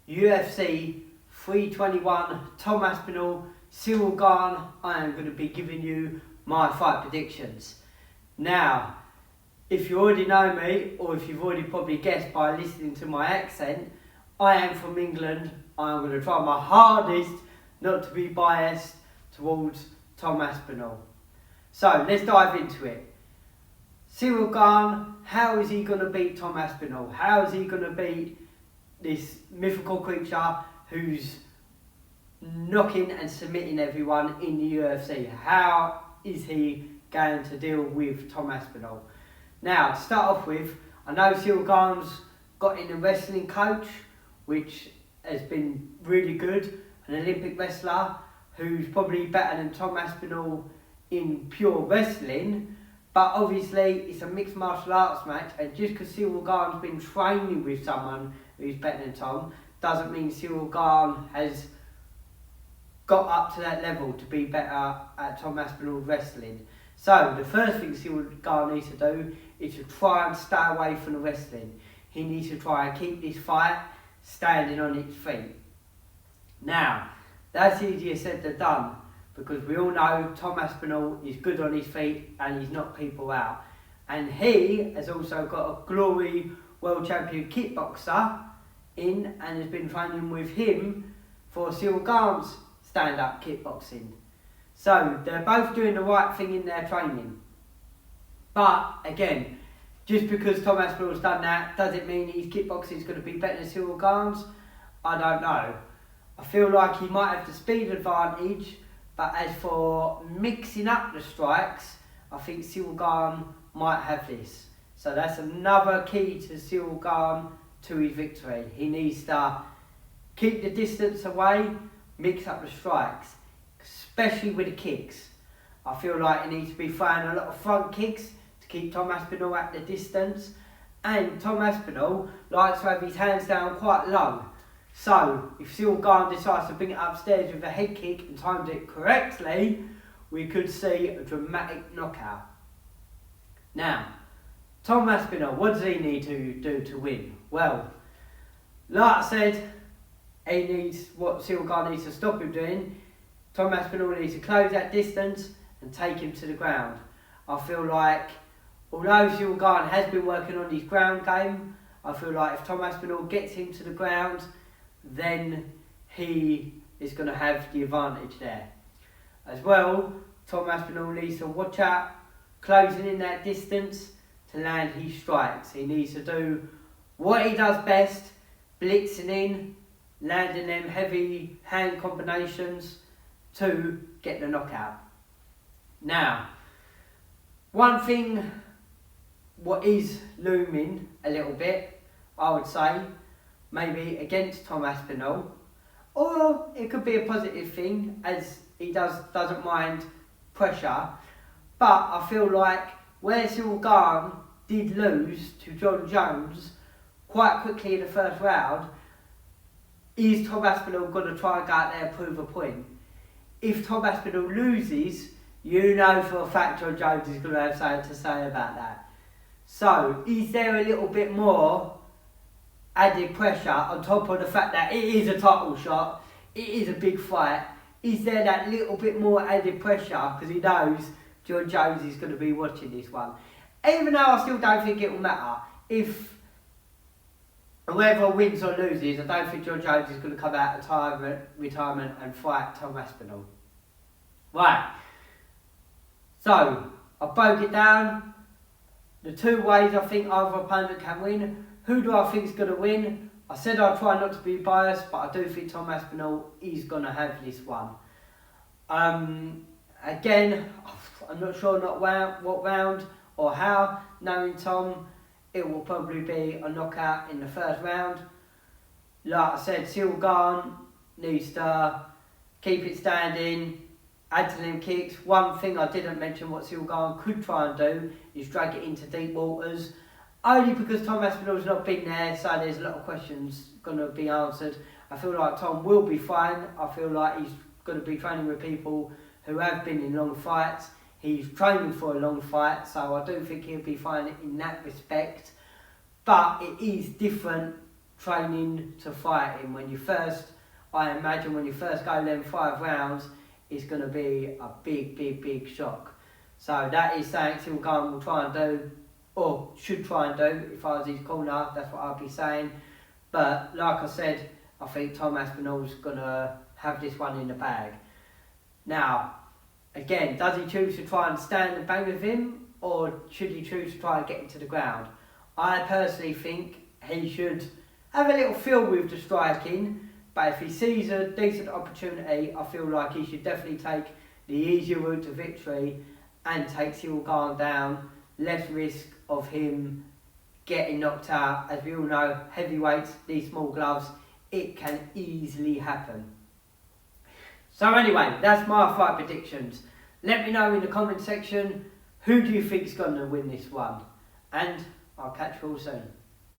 UFC 321, Tom Aspinall, Ciryl Gane. I am going to be giving you my fight predictions. Now, if you already know me, or if you've already probably guessed by listening to my accent, I am from England. I'm going to try my hardest not to be biased towards Tom Aspinall. So, let's dive into it. Ciryl Gane, how is he going to beat Tom Aspinall? How is he going to beat this mythical creature who's knocking and submitting everyone in the UFC? How is he going to deal with Tom Aspinall? Now, to start off with, I know Ciryl Gane's got in a wrestling coach, which has been really good, an Olympic wrestler who's probably better than Tom Aspinall in pure wrestling, but obviously it's a mixed martial arts match, and just because Ciryl Gane's been training with someone who's better than Tom doesn't mean Ciryl Gane has got up to that level to be better at Tom Aspinall's wrestling. So the first thing Ciryl Gane needs to do is to try and stay away from the wrestling. He needs to try and keep this fight standing on its feet. Now, that's easier said than done, because we all know Tom Aspinall is good on his feet and he's knocked people out. And he has also got a glory world champion kickboxer in and has been training with him for Ciryl Gane's stand-up kickboxing. So they're both doing the right thing in their training. But again, just because Tom Aspinall's done that, does it mean his kickboxing is going to be better than Ciryl Gane's? I don't know. I feel like he might have the speed advantage, but as for mixing up the strikes, I think Ciryl Gane might have this. So that's another key to Ciryl Gane to his victory. He needs to keep the distance away, mix up the strikes, especially with the kicks. I feel like he needs to be throwing a lot of front kicks to keep Tom Aspinall at the distance. And Tom Aspinall likes to have his hands down quite low. So, if Ciryl Gane decides to bring it upstairs with a head kick and times it correctly, we could see a dramatic knockout. Now, Tom Aspinall, what does he need to do to win? Well, like I said, he needs what Ciryl Gane needs to stop him doing. Tom Aspinall needs to close that distance and take him to the ground. I feel like, although Ciryl Gane has been working on his ground game, I feel like if Tom Aspinall gets him to the ground, then he is going to have the advantage there. As well, Tom Aspinall needs to watch out closing in that distance to land his strikes. He needs to do what he does best, blitzing in, landing them heavy hand combinations to get the knockout. Now, one thing what is looming a little bit, I would say, maybe against Tom Aspinall, or it could be a positive thing as he doesn't mind pressure, but I feel like where Ciryl Gane did lose to John Jones quite quickly in the first round, is Tom Aspinall going to try and go out there and prove a point? If Tom Aspinall loses, you know for a fact John Jones is going to have something to say about that. So, is there a little bit more added pressure on top of the fact that it is a title shot, it is a big fight? Is there that little bit more added pressure because he knows John Jones is going to be watching this one? Even though I still don't think it will matter. If whoever wins or loses, I don't think John Jones is going to come out of retirement and fight Tom Aspinall. Right. So, I broke it down. The two ways I think either opponent can win. Who do I think is going to win? I said I'd try not to be biased, but I do think Tom Aspinall is going to have this one. Again, I'm not sure what round or how. Knowing Tom, it will probably be a knockout in the first round. Like I said, Ciryl Gane needs to keep it standing, add to them kicks. One thing I didn't mention what Ciryl Gane could try and do is drag it into deep waters. Only because Tom Aspinall's not been there, so there's a lot of questions going to be answered. I feel like Tom will be fine. I feel like he's going to be training with people who have been in long fights. He's training for a long fight, so I do think he'll be fine in that respect. But it is different training to fighting. I imagine when you first go them 5 rounds, it's going to be a big shock. So that is something Ciryl Gane will try and do, or should try and do. If I was his corner, that's what I'd be saying. But like I said, I think Tom Aspinall's going to have this one in the bag. Now, again, does he choose to try and stand and bang with him, or should he choose to try and get him to the ground? I personally think he should have a little feel with the striking, but if he sees a decent opportunity, I feel like he should definitely take the easier route to victory and take Ciryl Gane down. Less risk of him getting knocked out. As we all know, heavyweights, these small gloves, it can easily happen. So anyway, that's my fight predictions. Let me know in the comment section, who do you think is going to win this one? And I'll catch you all soon.